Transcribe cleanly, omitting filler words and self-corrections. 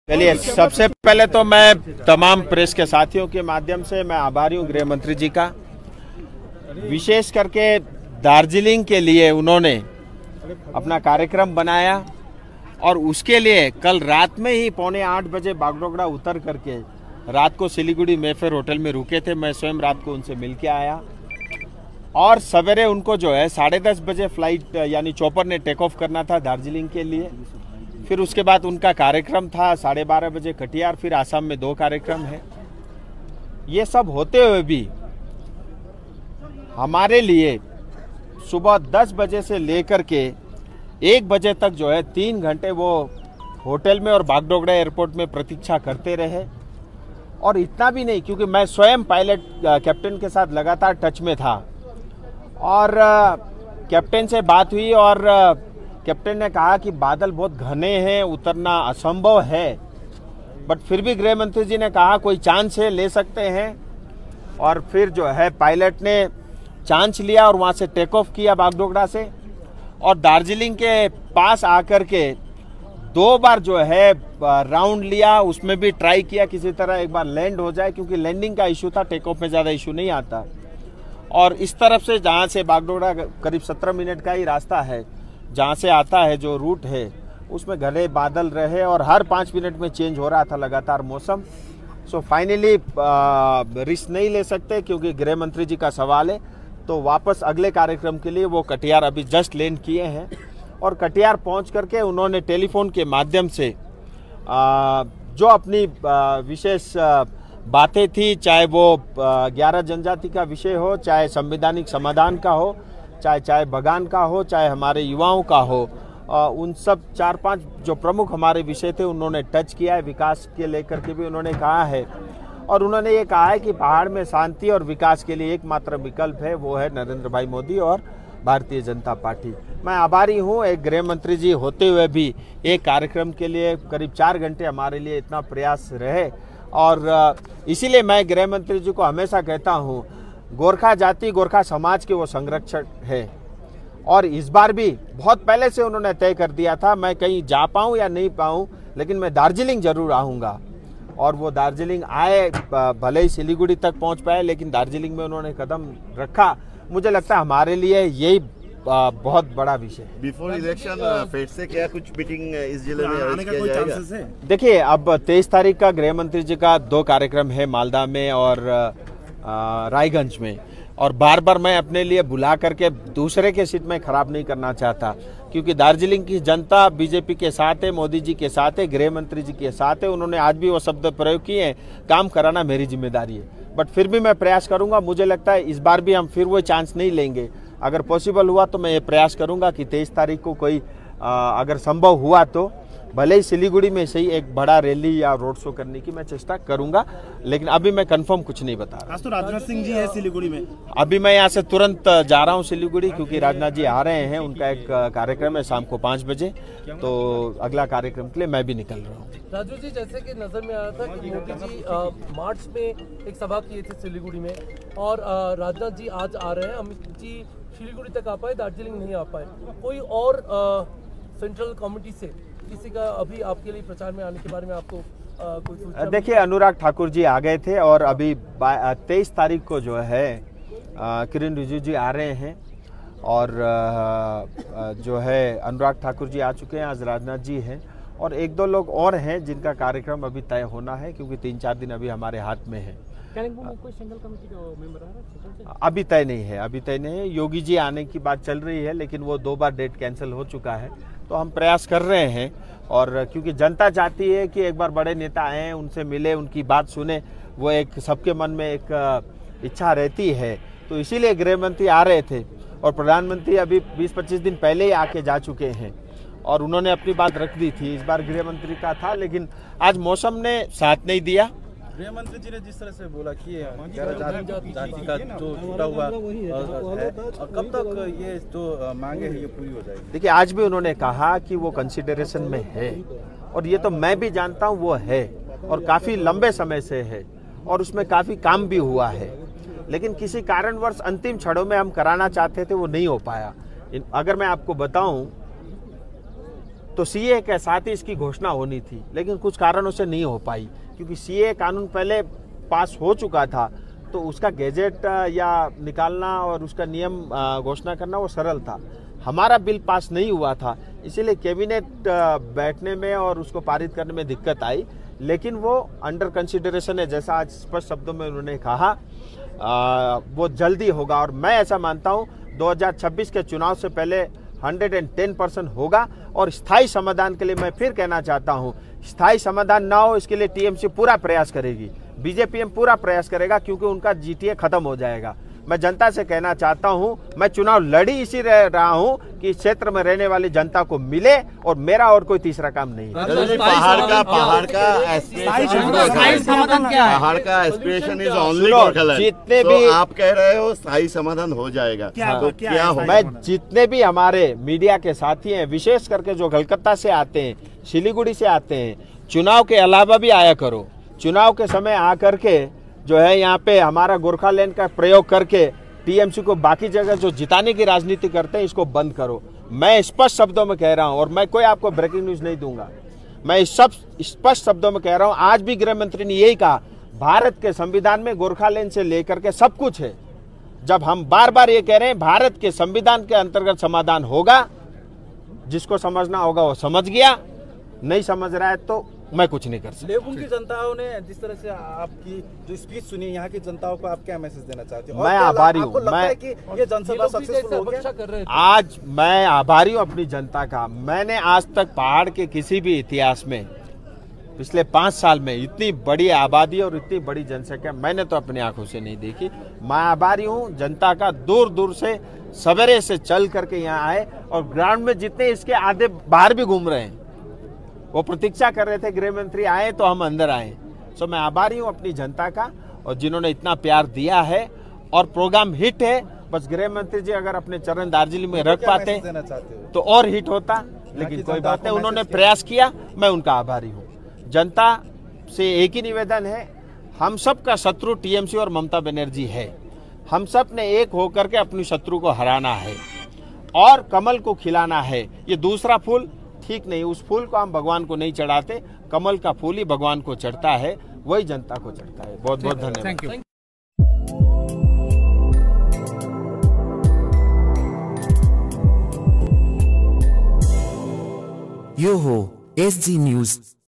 चलिए, सबसे पहले तो मैं तमाम प्रेस के साथियों के माध्यम से मैं आभारी हूँ गृह मंत्री जी का। विशेष करके दार्जिलिंग के लिए उन्होंने अपना कार्यक्रम बनाया और उसके लिए कल रात में ही 7:45 बजे बागडोगरा उतर करके रात को सिलीगुड़ी मेफेयर होटल में रुके थे। मैं स्वयं रात को उनसे मिल के आया और सवेरे उनको जो है 10:30 बजे फ्लाइट यानी चॉपर ने टेक ऑफ करना था दार्जिलिंग के लिए। फिर उसके बाद उनका कार्यक्रम था 12:30 बजे कटिहार, फिर आसाम में 2 कार्यक्रम है। ये सब होते हुए भी हमारे लिए सुबह 10 बजे से लेकर के 1 बजे तक जो है 3 घंटे वो होटल में और बागडोगरा एयरपोर्ट में प्रतीक्षा करते रहे। और इतना भी नहीं, क्योंकि मैं स्वयं पायलट कैप्टन के साथ लगातार टच में था और कैप्टन से बात हुई और कैप्टन ने कहा कि बादल बहुत घने हैं, उतरना असंभव है, बट फिर भी गृह मंत्री जी ने कहा कोई चांस है, ले सकते हैं। और फिर जो है पायलट ने चांस लिया और वहाँ से टेक ऑफ किया बागडोगरा से और दार्जिलिंग के पास आकर के 2 बार जो है राउंड लिया। उसमें भी ट्राई किया किसी तरह एक बार लैंड हो जाए, क्योंकि लैंडिंग का इशू था, टेक ऑफ में ज़्यादा इशू नहीं आता। और इस तरफ से जहाँ से बागडोगरा करीब 17 मिनट का ही रास्ता है, जहाँ से आता है जो रूट है, उसमें घने बादल रहे और हर 5 मिनट में चेंज हो रहा था लगातार मौसम। सो फाइनली रिस्क नहीं ले सकते, क्योंकि गृह मंत्री जी का सवाल है, तो वापस अगले कार्यक्रम के लिए वो कटिहार अभी जस्ट लैंड किए हैं। और कटिहार पहुंच करके उन्होंने टेलीफोन के माध्यम से जो अपनी विशेष बातें थी, चाहे वो 11 जनजाति का विषय हो, चाहे संवैधानिक समाधान का हो, चाहे बगान का हो, चाहे हमारे युवाओं का हो, उन सब 4-5 जो प्रमुख हमारे विषय थे उन्होंने टच किया है। विकास के लेकर के भी उन्होंने कहा है और उन्होंने ये कहा है कि पहाड़ में शांति और विकास के लिए एकमात्र विकल्प है, वो है नरेंद्र भाई मोदी और भारतीय जनता पार्टी। मैं आभारी हूँ एक गृह मंत्री जी होते हुए भी एक कार्यक्रम के लिए करीब 4 घंटे हमारे लिए इतना प्रयास रहे। और इसीलिए मैं गृह मंत्री जी को हमेशा कहता हूँ, गोरखा जाति गोरखा समाज के वो संरक्षक है। और इस बार भी बहुत पहले से उन्होंने तय कर दिया था, मैं कहीं जा पाऊँ या नहीं पाऊँ, लेकिन मैं दार्जिलिंग जरूर आऊँगा। और वो दार्जिलिंग आए, भले ही सिलीगुड़ी तक पहुँच पाए, लेकिन दार्जिलिंग में उन्होंने कदम रखा। मुझे लगता है हमारे लिए यही बहुत बड़ा विषय है। बिफोर इलेक्शन फिर से क्या कुछ मीटिंग इस जिले में आने का कोई चांसेस है? देखिए, अब 23 तारीख का गृह मंत्री जी का 2 कार्यक्रम है, मालदा में और रायगंज में। और बार बार मैं अपने लिए बुला करके दूसरे के सीट में खराब नहीं करना चाहता, क्योंकि दार्जिलिंग की जनता बीजेपी के साथ है, मोदी जी के साथ है, गृह मंत्री जी के साथ है। उन्होंने आज भी वो शब्द प्रयोग किए हैं, काम कराना मेरी जिम्मेदारी है। बट फिर भी मैं प्रयास करूंगा। मुझे लगता है इस बार भी हम फिर वो चांस नहीं लेंगे। अगर पॉसिबल हुआ तो मैं ये प्रयास करूंगा कि 23 तारीख को कोई अगर संभव हुआ तो भले ही सिलीगुड़ी में सही एक बड़ा रैली या रोड शो करने की मैं चेष्टा करूंगा, लेकिन अभी मैं कंफर्म कुछ नहीं बता रहा। आज तो राजनाथ सिंह जी है सिलीगुड़ी में। अभी मैं यहाँ से तुरंत जा रहा हूँ सिलीगुड़ी, क्योंकि राजनाथ जी आ रहे हैं। उनका एक कार्यक्रम है शाम को 5 बजे, तो अगला कार्यक्रम के लिए मैं भी निकल रहा हूँ। राजू जी, जैसे कि नजर में आया था कि मोदी जी मार्च में एक सभा किए थे सिलीगुड़ी में, और राजनाथ जी आज आ रहे हैं। अमित जी सिलीगुड़ी तक आ पाए, दार्जिलिंग नहीं आ पाए। कोई और सेंट्रल कमेटी से किसी का अभी आपके लिए प्रचार में आने के बारे में आपको कोई सूचना? देखिए, अनुराग ठाकुर जी आ गए थे और अभी 23 तारीख को जो है किरण रिजिजू जी आ रहे हैं और जो है अनुराग ठाकुर जी आ चुके हैं, आज राजनाथ जी हैं और 1-2 लोग और हैं जिनका कार्यक्रम अभी तय होना है, क्योंकि 3-4 दिन अभी हमारे हाथ में है। कोई सेंट्रल कमेटी का मेंबर आ रहा है? अभी तय नहीं है, अभी तय नहीं है। योगी जी आने की बात चल रही है, लेकिन वो 2 बार डेट कैंसिल हो चुका है, तो हम प्रयास कर रहे हैं। और क्योंकि जनता चाहती है कि एक बार बड़े नेता आए, उनसे मिले, उनकी बात सुने, वो एक सबके मन में एक इच्छा रहती है, तो इसीलिए गृह मंत्री आ रहे थे। और प्रधानमंत्री अभी 20-25 दिन पहले ही आके जा चुके हैं और उन्होंने अपनी बात रख दी थी। इस बार गृह मंत्री का था, लेकिन आज मौसम ने साथ नहीं दिया। गृह मंत्री जी ने जिस तरह से बोला कि जाति का जो छूटा हुआ है, कब तक ये जो मांगे हैं ये पूरी हो जाएगी? देखिए, आज भी उन्होंने कहा कि वो कंसिडरेशन में है और ये तो मैं भी जानता हूँ वो है और काफ़ी लंबे समय से है और उसमें काफ़ी काम भी हुआ है, लेकिन किसी कारणवश अंतिम क्षणों में हम कराना चाहते थे, वो नहीं हो पाया। अगर मैं आपको बताऊं तो सीए के साथ ही इसकी घोषणा होनी थी, लेकिन कुछ कारणों से नहीं हो पाई, क्योंकि सीए कानून पहले पास हो चुका था, तो उसका गैजेट या निकालना और उसका नियम घोषणा करना वो सरल था। हमारा बिल पास नहीं हुआ था, इसीलिए कैबिनेट बैठने में और उसको पारित करने में दिक्कत आई, लेकिन वो अंडर कंसिडरेशन है, जैसा आज स्पष्ट शब्दों में उन्होंने कहा, वो जल्दी होगा। और मैं ऐसा मानता हूँ 2026 के चुनाव से पहले 110% होगा। और स्थायी समाधान के लिए मैं फिर कहना चाहता हूँ, स्थायी समाधान ना हो इसके लिए टीएमसी पूरा प्रयास करेगी, बीजेपीएम पूरा प्रयास करेगा, क्योंकि उनका जीटीए खत्म हो जाएगा। मैं जनता से कहना चाहता हूं, मैं चुनाव लड़ी इसी रहा हूं कि इस क्षेत्र में रहने वाली जनता को मिले, और मेरा और कोई तीसरा काम नहीं है। पहाड़ का एस्पिरेशन इज ओनली गोरखालैंड। जितने भी आप कह रहे हो स्थायी समाधान हो जाएगा, तो क्या होगा? मैं जितने भी हमारे मीडिया के साथी हैं, विशेष करके जो कलकत्ता से आते हैं, शिलीगुड़ी से आते हैं, चुनाव के अलावा भी आया करो। चुनाव के समय आकर के जो है यहाँ पे हमारा गोरखालैंड का प्रयोग करके टीएमसी को बाकी जगह जो जिताने की राजनीति करते हैं, इसको बंद करो। मैं स्पष्ट शब्दों में कह रहा हूँ, और मैं कोई आपको ब्रेकिंग न्यूज नहीं दूंगा, मैं सब स्पष्ट शब्दों में कह रहा हूँ। आज भी गृह मंत्री ने यही कहा, भारत के संविधान में गोरखालैंड से लेकर के सब कुछ है। जब हम बार बार ये कह रहे हैं भारत के संविधान के अंतर्गत समाधान होगा, जिसको समझना होगा वो समझ गया, नहीं समझ रहा है तो मैं कुछ नहीं कर सकता। लेबुंग की जनताओं ने जिस तरह से आपकी जो स्पीच सुनी, यहाँ की जनताओं को आप क्या मैसेज देना चाहते हो? मैं आभारी हूँ। मैं कि ये जनसभा सक्सेसफुल हो गया? आज मैं आभारी हूँ अपनी जनता का। मैंने आज तक पहाड़ के किसी भी इतिहास में पिछले 5 साल में इतनी बड़ी आबादी और इतनी बड़ी जनसंख्या मैंने तो अपनी आंखों से नहीं देखी। मैं आभारी हूँ जनता का, दूर दूर से सवेरे से चल करके यहाँ आए, और ग्राउंड में जितने इसके आधे बाहर भी घूम रहे हैं, वो प्रतीक्षा कर रहे थे गृह मंत्री आए तो हम अंदर आए। सो मैं आभारी हूँ अपनी जनता का, और जिन्होंने इतना प्यार दिया है, और प्रोग्राम हिट है। बस गृह मंत्री जी अगर अपने चरण दार्जिलिंग में रख पाते तो और हिट होता, लेकिन कोई बात नहीं, उन्होंने प्रयास किया, मैं उनका आभारी हूँ। जनता से एक ही निवेदन है, हम सब का शत्रु टीएमसी और ममता बनर्जी है। हम सब ने एक होकर के अपनी शत्रु को हराना है और कमल को खिलाना है। ये दूसरा फूल ठीक नहीं, उस फूल को हम भगवान को नहीं चढ़ाते, कमल का फूल ही भगवान को चढ़ता है, वही जनता को चढ़ता है। बहुत बहुत धन्यवाद। यो हो SG न्यूज।